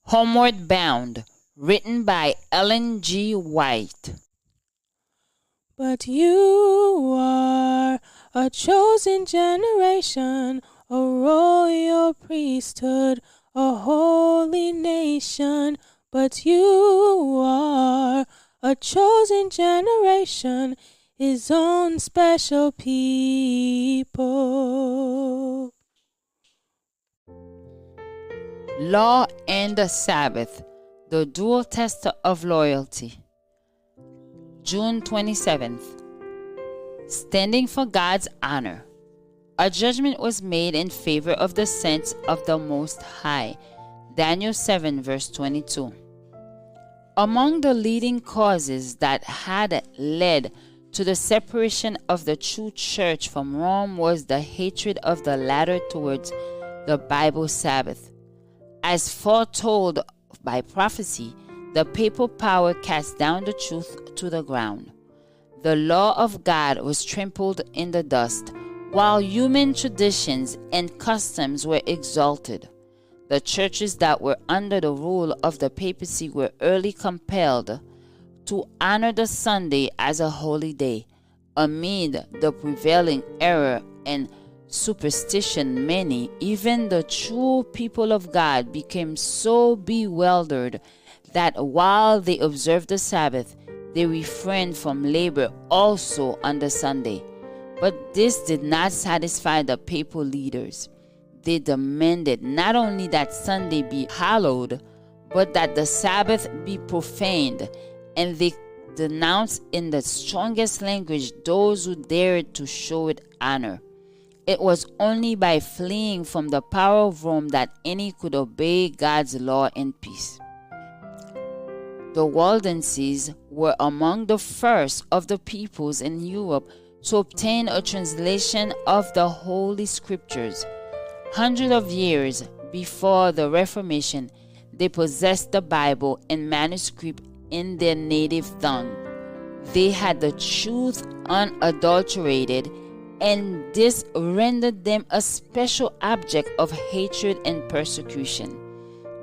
Homeward Bound, written by Ellen G. White. But you are a chosen generation, a royal priesthood, a holy nation. But you are a chosen generation, his own special people. Law and the Sabbath, the dual test of loyalty. June 27th. Standing for God's honor. A judgment was made in favor of the saints of the Most High. Daniel 7 verse 22. Among the leading causes that had led to the separation of the true church from Rome was the hatred of the latter towards the Bible Sabbath. As foretold by prophecy, the papal power cast down the truth to the ground. The law of God was trampled in the dust, while human traditions and customs were exalted. The churches that were under the rule of the papacy were early compelled to honor the Sunday as a holy day. Amid the prevailing error and superstition, many, even the true people of God, became so bewildered that while they observed the Sabbath, they refrained from labor also on the Sunday. But this did not satisfy the papal leaders. They demanded not only that Sunday be hallowed, but that the Sabbath be profaned, and they denounced in the strongest language those who dared to show it honor. It was only by fleeing from the power of Rome that any could obey God's law in peace. The Waldenses were among the first of the peoples in Europe to obtain a translation of the Holy Scriptures. Hundreds of years before the Reformation, they possessed the Bible in manuscript in their native tongue. They had the truth unadulterated, and this rendered them a special object of hatred and persecution.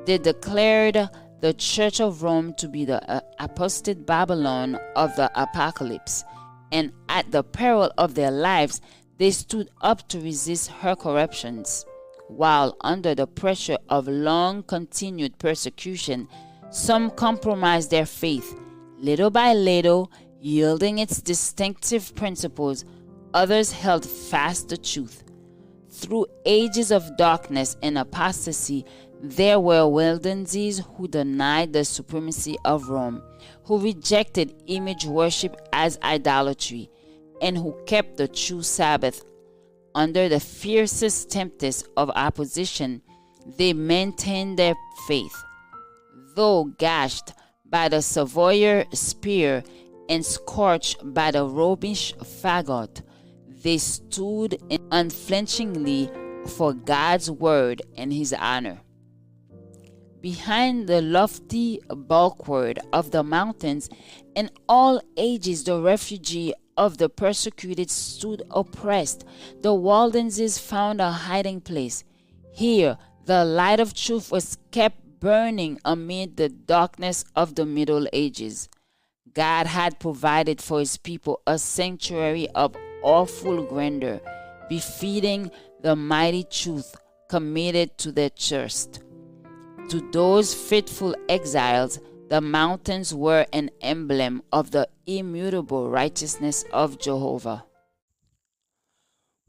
They declared the Church of Rome to be the apostate Babylon of the Apocalypse, and at the peril of their lives, they stood up to resist her corruptions. While under the pressure of long-continued persecution, some compromised their faith, little by little, yielding its distinctive principles. Others held fast the truth. Through ages of darkness and apostasy, there were Waldenses who denied the supremacy of Rome, who rejected image worship as idolatry, and who kept the true Sabbath. Under the fiercest tempest of opposition, they maintained their faith. Though gashed by the Savoyer spear and scorched by the Romish fagot, they stood unflinchingly for God's word and his honor. Behind the lofty bulwark of the mountains, in all ages the refugee of the persecuted stood oppressed. The Waldenses found a hiding place. Here the light of truth was kept burning amid the darkness of the Middle Ages. God had provided for his people a sanctuary of awful grandeur, befitting the mighty truth committed to their trust. To those faithful exiles, the mountains were an emblem of the immutable righteousness of Jehovah.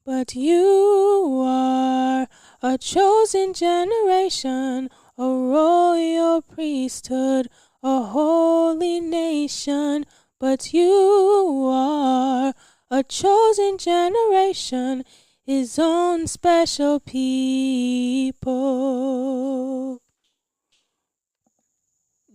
But you are a chosen generation, a royal priesthood, a holy nation. But you are a chosen generation, his own special people.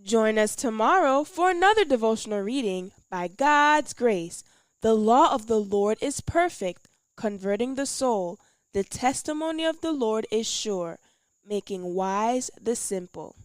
Join us tomorrow for another devotional reading. By God's grace, the law of the Lord is perfect, converting the soul. The testimony of the Lord is sure, making wise the simple.